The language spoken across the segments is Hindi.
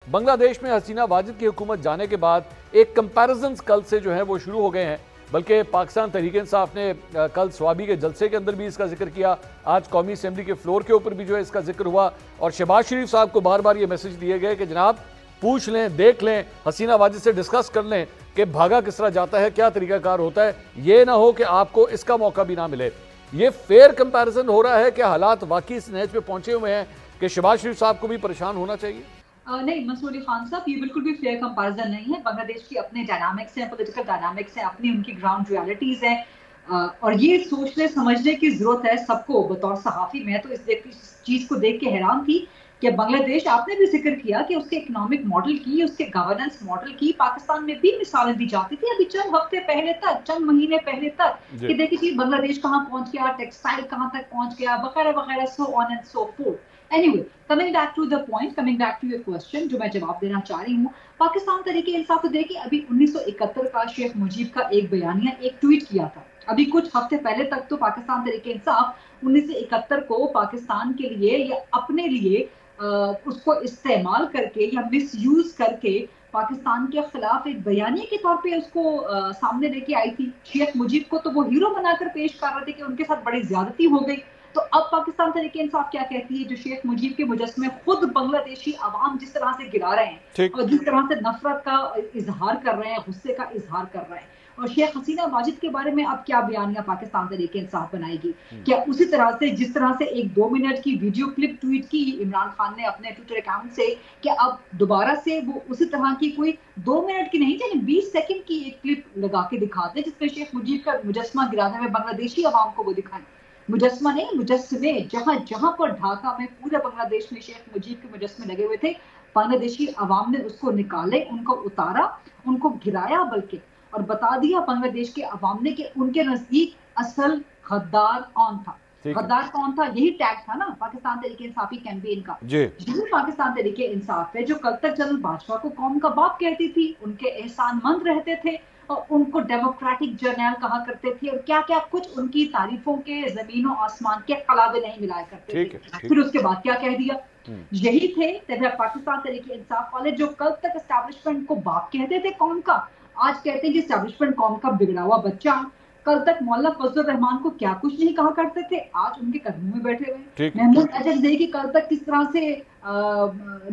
बांग्लादेश में हसीना वाजिद की हुकूमत जाने के बाद एक कंपैरिजन कल से जो है वो शुरू हो गए हैं। बल्कि पाकिस्तान तहरीक इंसाफ ने कल स्वाबी के जलसे के अंदर भी इसका जिक्र किया, आज कौमी असेंबली के फ्लोर के ऊपर भी जो है इसका जिक्र हुआ और शहबाज शरीफ साहब को बार बार ये मैसेज दिए गए कि जनाब पूछ लें, देख लें, हसीना वाजिद से डिस्कस कर लें कि भागा किस तरह जाता है, क्या तरीकाकार होता है। ये ना हो कि आपको इसका मौका भी ना मिले। ये फेयर कंपैरिजन हो रहा है कि हालात वाकई इस नहज पे पहुंचे हुए हैं कि शहबाज शरीफ साहब को भी परेशान होना चाहिए? नहीं मंसूर अली खान साहब, ये बिल्कुल भी फेयर कंपैरिजन नहीं है। बांग्लादेश की अपने डायनामिक्स हैं, पॉलिटिकल डायनामिक्स हैं, अपनी उनकी ग्राउंड रियलिटीज हैं और ये सोचने समझने की जरूरत है सबको। बतौर सहाफी मैं तो इस चीज को देख के हैरान थी कि बांग्लादेश, आपने भी जिक्र किया कि उसके इकोनॉमिक मॉडल की, उसके गवर्नेंस मॉडल की पाकिस्तान में भी मिसालें दी जाती थी अभी चंद हफ्ते पहले तक, चंद महीने पहले तक, कि देखिए बांग्लादेश कहाँ पहुंच गया, टेक्सटाइल कहाँ तक पहुंच गया, वगैरह वगैरह, so on and so fourth. Anyway, coming back to the point, coming back to your question, जो मैं जवाब देना चाह रही हूँ, पाकिस्तान तरीके इंसाफ तो देखिए अभी 1971 का शेख मुजीब का एक बयानिया, एक ट्वीट किया था। अभी कुछ हफ्ते पहले तक तो पाकिस्तान तरीके इंसाफ 1971 को पाकिस्तान के लिए या अपने लिए उसको इस्तेमाल करके या मिसयूज करके पाकिस्तान के खिलाफ एक बयानिए के तौर पे उसको सामने लेके आई थी। शेख मुजीब को तो वो हीरो बनाकर पेश कर रहे थे कि उनके साथ बड़ी ज्यादती हो गई। तो अब पाकिस्तान तहरीक इंसाफ क्या कहती है, जो शेख मुजीब के मुजस्मे खुद बांग्लादेशी अवाम जिस तरह से गिरा रहे हैं और जिस तरह से नफरत का इजहार कर रहे हैं, गुस्से का इजहार कर रहे हैं, और शेख हसीना वाजिद के बारे में अब क्या बयानिया पाकिस्तान तहरीक इंसाफ बनाएगी? क्या उसी तरह से जिस तरह से एक 2 मिनट की वीडियो क्लिप ट्वीट की इमरान खान ने अपने ट्विटर अकाउंट से, क्या अब दोबारा से वो उसी तरह की कोई 2 मिनट की नहीं, यानी 20 सेकंड की एक क्लिप लगा के दिखाते जिसमें शेख मुजीब का मुजस्मा गिराने में बांग्लादेशी अवाम को वो दिखाएं? मुजस्मा नहीं, मुजस्मे, जहां जहां पर ढाका में पूरे बांग्लादेश में शेख मुजीब के मुजस्मे लगे हुए थे, बांग्लादेशी अवाम ने उसको निकाले, उनको उतारा, उनको गिराया बल्कि, और बता दिया बांग्लादेश के अवाम ने कि उनके नजदीक असल गद्दार कौन था। गद्दार कौन था, यही टैग था ना पाकिस्तान तहरीक इंसाफी कैंपेन का। यही पाकिस्तान तहरीक इंसाफ है जो कल तक जनरल बाजवा को कौम का बाप कहती थी, उनके एहसानमंद रहते थे और उनको डेमोक्रेटिक जर्नल कहा करते थे, और क्या क्या कुछ उनकी तारीफों के जमीनों आसमान के कलाबे नहीं मिलाया करते थे। फिर उसके बाद क्या कह दिया? यही थे पाकिस्तान तहरीक इंसाफ वाले जो कल तक एस्टैब्लिशमेंट को बाप कहते थे कौम का, आज कहते हैं कि एस्टैब्लिशमेंट कौम का बिगड़ा हुआ बच्चा। कल तक मौलाना फजलुर रहमान को क्या कुछ नहीं कहा करते थे, आज उनके कदमों में बैठे हुए। महमूद अजहर की कल तक किस तरह से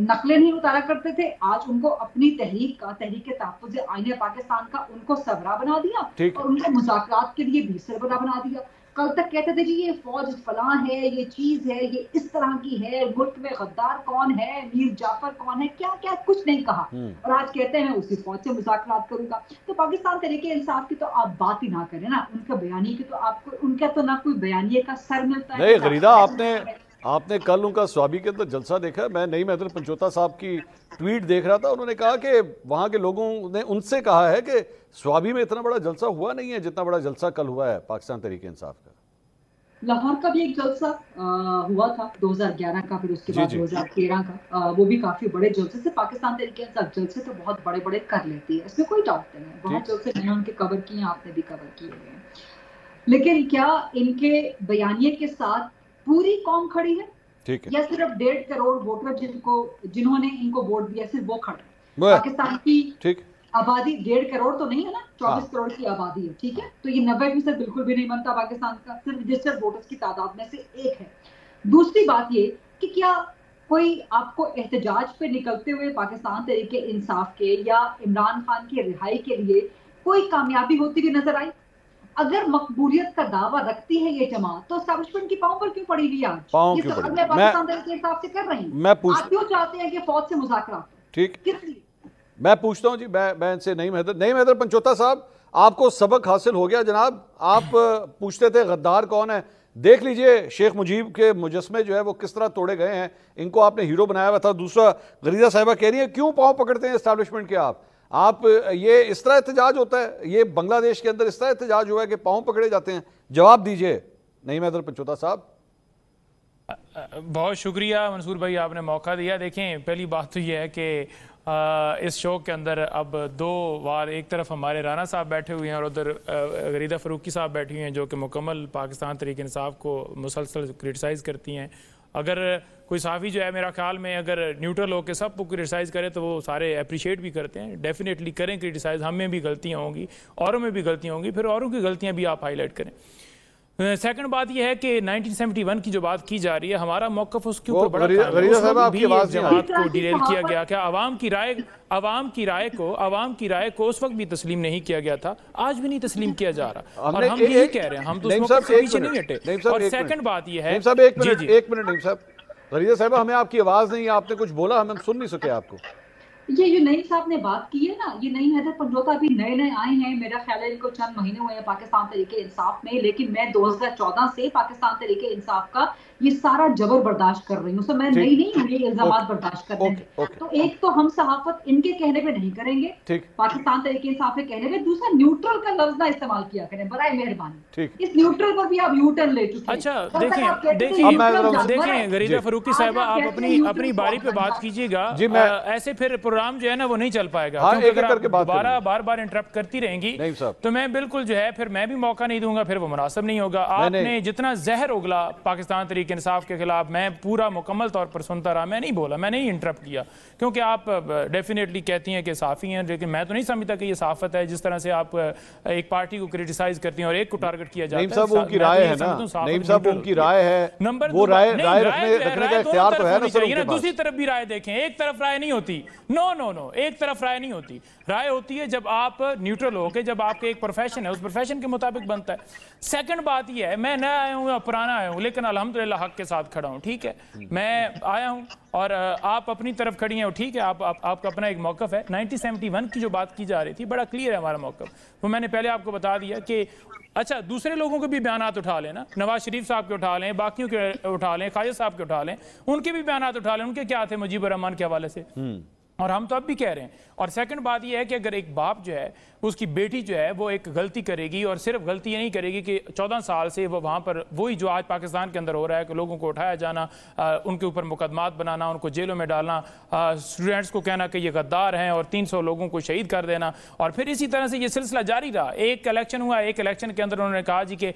नकलें नहीं उतारा करते थे, आज उनको अपनी तहरीक का, तहरीक तहफ्फुज़ आईने पाकिस्तान का, उनको सरबराह बना दिया और उनको मुज़ाकरात के लिए भी सरबराह बना दिया। कल तक कहते थे जी ये फौज फलां है, ये चीज है, ये इस तरह की है, मुल्क में गद्दार कौन है, मीर जाफर कौन है, क्या क्या कुछ नहीं कहा, और आज कहते हैं उसी फौज से मुज़ाकरात करूंगा। तो पाकिस्तान तहरीक इंसाफ की तो आप बात ही ना करें ना, उनका बयानी की तो आपको, उनका तो ना कोई बयानिए का सर मिलता है। नहीं गरीदा, आपने कल उनका स्वाबी के अंदर जलसा देखा? मैं नईम हैदर पंचोता साहब की ट्वीट देख रहा था, उन्होंने कहा कि वहां के लोगों ने उनसे कहा है कि स्वाबी में इतना बड़ा जलसा हुआ नहीं है जितना बड़ा जलसा कल हुआ है पाकिस्तान तहरीक इंसाफ का। लाहौर का भी एक जलसा हुआ था 2011 का, फिर उसके बाद 2013 का, वो भी काफी बड़े जलसे से। पाकिस्तान तहरीक इंसाफ जलसे तो बहुत बड़े बड़े कर लेती है, इसमें कोई डाउट नहीं है। बहुत जलसे मैंने उनके कवर किए, आपने भी कवर किए हुए हैं, लेकिन क्या इनके बयानिए के साथ पूरी कौम खड़ी है? ठीक है, या सिर्फ 1.5 करोड़ वोटर जिन्होंने इनको वोट दिया, सिर्फ वो खड़े? पाकिस्तान की आबादी 1.5 करोड़ तो नहीं है ना, 24 करोड़ की आबादी है, ठीक है, तो ये 90% बिल्कुल भी नहीं बनता पाकिस्तान का, सिर्फ रजिस्टर्ड वोटर्स की तादाद में से एक है। दूसरी बात ये कि क्या कोई आपको एहतजाज पे निकलते हुए पाकिस्तान तहरीक इंसाफ के या इमरान खान की रिहाई के लिए कोई कामयाबी होती हुई नजर आई? अगर मकबूलियत का दावा रखती है ये जमात, तो एस्टैब्लिशमेंट की पांव पर क्यों पड़ी हुई आज? ये सवाल मैं पाकिस्तान तहरीक इंसाफ से कर रही हूँ। आप क्यों चाहते हैं कि फौज से मुज़ाकरात? ठीक, मैं पूछता हूँ जी, मैं इनसे नईम हैदर पंचोता साहब, आपको सबक हासिल हो गया जनाब। आप पूछते थे गद्दार कौन है, देख लीजिए शेख मुजीब के मुजस्मे जो है वो किस तरह तोड़े गए हैं, इनको आपने हीरो बनाया हुआ था। दूसरा, गरीदा साहिबा कह रही है क्यों पाँव पकड़ते हैं एस्टैब्लिशमेंट के आप ये इस तरह एहतजाज होता है, ये बांग्लादेश के अंदर इस तरह एहतजाज हुआ है कि पाँव पकड़े जाते हैं? जवाब दीजिए नईम हैदर पंचोता साहब। बहुत शुक्रिया मंसूर भाई, आपने मौका दिया। देखें, पहली बात तो यह है कि इस शो के अंदर अब 2 बार, एक तरफ हमारे राना साहब बैठे हुए हैं और उधर गरीदा फ़रूकी साहब बैठी हुई हैं जो कि मुकम्मल पाकिस्तान तहरीक इंसाफ को मुसलसल क्रिटिसाइज़ करती हैं। अगर कोई साफ़ी जो है मेरा ख्याल में अगर न्यूट्रल होकर सबको क्रिटिसाइज़ करे तो वो सारे अप्रिशिएट भी करते हैं, डेफिनेटली करें क्रिटिसाइज़, हम में भी गलतियाँ होंगी, औरों में भी गलतियाँ होंगी, फिर औरों की गलतियाँ भी आप हाईलाइट करें। सेकंड बात यह है कि 1971 की जो बात की जा रही है, हमारा मौकफ उसके ऊपर बड़ा जमात को डिरेल किया गया। क्या आवाम की राय को उस वक्त भी तस्लीम नहीं किया गया था, आज भी नहीं तस्लीम किया जा रहा, और हम यही कह रहे हैं, हम तो उस मौकफ से पीछे नहीं हटे। और सेकंड बात यह है, एक मिनट नईम साहब, गरीदा साहब हमें आपकी आवाज नहीं, आपने कुछ बोला, हम सुन नहीं सके आपको। ये जो नईम साहब ने बात की है ना, ये नईम हैदर पंजोता अभी नए आए हैं, मेरा ख्याल है इनको चंद महीने हुए हैं पाकिस्तान तहरीके इंसाफ में, लेकिन मैं 2014 से पाकिस्तान तहरीके इंसाफ का ये सारा जबर बर्दाश्त कर रही हूँ। सो मैं नई नहीं हूँ ये इल्जाम बर्दाश्त करने में। तो एक तो हम सहाफत इनके कहने पे नहीं करेंगे, पाकिस्तान तहरीके इंसाफ के कहने पे। दूसरा, न्यूट्रल का लफ्ज ना इस्तेमाल किया करें बराए मेहरबानी। इस न्यूट्रल पर भी आप यू टर्न ले चुके हैं। अच्छा देखें गरीदा फरूकी साहिबा, आप अपनी बारी पे बात कीजिएगा, ऐसे फिर प्रोग्राम जो है ना वो नहीं चल पाएगा। बार बार इंटरप्ट करती रहेंगी तो मैं बिल्कुल जो है फिर मैं भी मौका नहीं दूंगा, फिर वो मुनासिब नहीं होगा। आपने जितना जहर उगला पाकिस्तान तहरीक इंसाफ के खिलाफ, मैं पूरा मुकम्मल तौर पर सुनता रहा, मैं नहीं बोला, मैं नहीं इंटरप्ट किया, क्योंकि आप डेफिनेटली कहती हैं कि साफ़ी हैं, लेकिन मैं तो नहीं समझता कि ये साफत है जिस तरह से आप एक पार्टी को क्रिटिसाइज करती हैं और एक को टारगेट किया जाता है। नईम साहब उनकी राय है ना, नईम साहब उनकी राय है, नंबर वो राय रखने का इख्तियार तो है ना सर। दूसरी तरफ भी राय देखें, एक तरफ राय नहीं होती, नो एक तरफ राय नहीं होती। राय होती है जब आप न्यूट्रल हो के, जब आपके एक प्रोफेशन है उस प्रोफेशन के मुताबिक बनता है। सेकंड बात यह है, मैं नया आया हूँ या पुराना आया हूँ, लेकिन अल्हम्दुलिल्लाह हक के साथ खड़ा हूँ, ठीक है। मैं आया हूँ और आप अपनी तरफ खड़ी हैं, ठीक है, आपका अपना एक मौकफ है। 1971 की जो बात की जा रही थी, बड़ा क्लियर है हमारा मौकफ, तो मैंने पहले आपको बता दिया कि अच्छा दूसरे लोगों के भी बयानात उठा लें ना, नवाज शरीफ साहब के उठा लें, बाकियों के उठा लें, ख्वाजा साहब के उठा लें, उनके भी बयानात उठा लें, उनके क्या थे मुजीबुर रहमान के हवाले से, और हम तो अब भी कह रहे हैं। और सेकंड बात यह है कि अगर एक बाप जो है उसकी बेटी जो है वो एक गलती करेगी, और सिर्फ गलती ये नहीं करेगी कि 14 साल से वो वहाँ पर वही जो आज पाकिस्तान के अंदर हो रहा है कि लोगों को उठाया जाना, उनके ऊपर मुकदमात बनाना, उनको जेलों में डालना, स्टूडेंट्स को कहना कि ये गद्दार हैं और 300 लोगों को शहीद कर देना, और फिर इसी तरह से ये सिलसिला जारी रहा। एक इलेक्शन हुआ, एक इलेक्शन के अंदर उन्होंने कहा जी कि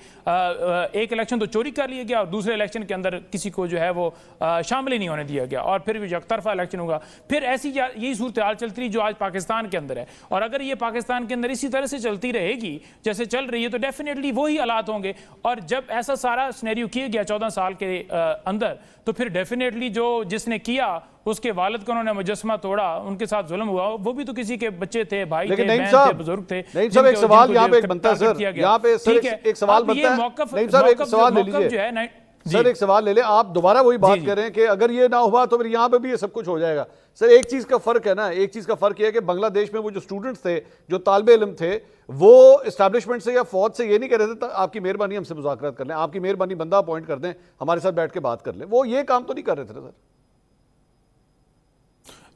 एक इलेक्शन तो चोरी कर लिया गया और दूसरे इलेक्शन के अंदर किसी को जो है वो शामिल ही नहीं होने दिया गया, और फिर एकतरफा इलेक्शन हुआ। फिर ऐसी यही सूरत हाल चलती रही जो आज पाकिस्तान के अंदर है, और अगर ये पाकिस्तान के अंदर इसी तरह से चलती रहेगी जैसे चल रही है तो डेफिनेटली वही हालात होंगे। और जब ऐसा सारा सिनेरियो किया गया 14 साल के अंदर, तो फिर डेफिनेटली जो जिसने किया उसके वालिद को उन्होंने मुजस्समा तोड़ा, उनके साथ जुल्म हुआ, वो भी तो किसी के बच्चे थे, भाई थे, बहन थे, बुजुर्ग थे। नहीं साहब, एक सवाल यहाँ पे एक बनता है सर, यहाँ पे सर एक सवाल बनता है। नहीं साहब, एक सवाल ले लीजिए सर, एक सवाल ले ले। आप दोबारा वही बात कर रहे हैं कि अगर ये ना हुआ तो फिर यहाँ पे भी ये सब कुछ हो जाएगा। सर एक चीज का फर्क है ना, एक चीज का फर्क यह है कि बांग्लादेश में वो जो स्टूडेंट्स थे, जो तालिबे इल्म थे, वो एस्टैब्लिशमेंट से या फौज से ये नहीं कह रहे थे आपकी मेहरबानी हमसे मुज़ाकरात कर लें, आपकी मेहरबानी बंदा अपॉइंट कर दें, हमारे साथ बैठ के बात कर लें, वो ये काम तो नहीं कर रहे थे सर।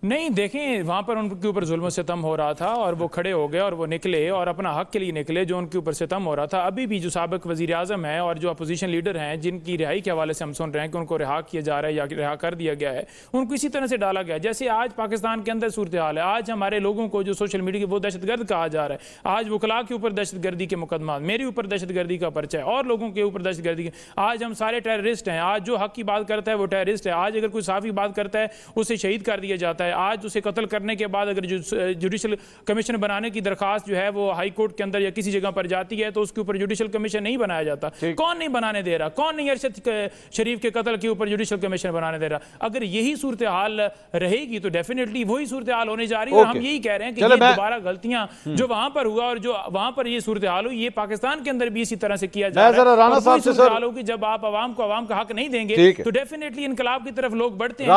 नहीं, देखें वहाँ पर उनके ऊपर जुल्म सितम हो रहा था और वो खड़े हो गए और वो निकले और अपना हक के लिए निकले, जो उनके ऊपर सितम हो रहा था। अभी भी जो साबिक वज़ीर आज़म है और जो अपोजिशन लीडर हैं, जिनकी रिहाई के हवाले से हम सुन रहे हैं कि उनको रिहा किया जा रहा है या रिहा कर दिया गया है, उनको इसी तरह से डाला गया जैसे आज पाकिस्तान के अंदर सूरत हाल है। आज हमारे लोगों को जो सोशल मीडिया के वो दहशतगर्द कहा जा रहा है, आज वकला के ऊपर दहशतगर्दी के मुकदमा, मेरे ऊपर दहशतगर्दी का पर्चा है और लोगों के ऊपर दहशतगर्दी, आज हम सारे टेररिस्ट हैं। आज जो हक की बात करता है वो टेररिस्ट है। आज अगर कोई साफ़ी बात करता है उसे शहीद कर दिया जाता है। आज उसे कत्ल करने के बाद अगर जुडिशल कमीशन बनाने की दरखास्त जो है वो हाई कोर्ट के अंदर या किसी जगह पर जाती है तो उसके ऊपर जुडिशल कमीशन नहीं बनाया जाता। कौन नहीं बनाने दे रहा? कौन नहीं अरशद शरीफ के कत्ल के ऊपर जुडिशल कमीशन बनाने दे रहा? अगर यही सूरत हाल रहेगी तो डेफिनेटली वही सूरत हाल होने जा रही है। हम यही कह रहे हैं कि ये दोबारा गलतियां जो वहां पर हुआ और जो वहां पर ये सूरत हाल हुई, ये पाकिस्तान के अंदर भी इसी तरह से किया जा रहा है। जब आप आवाम को आवाम का हक नहीं देंगे तो डेफिनेटली इनकलाब की तरफ लोग बढ़ते हैं।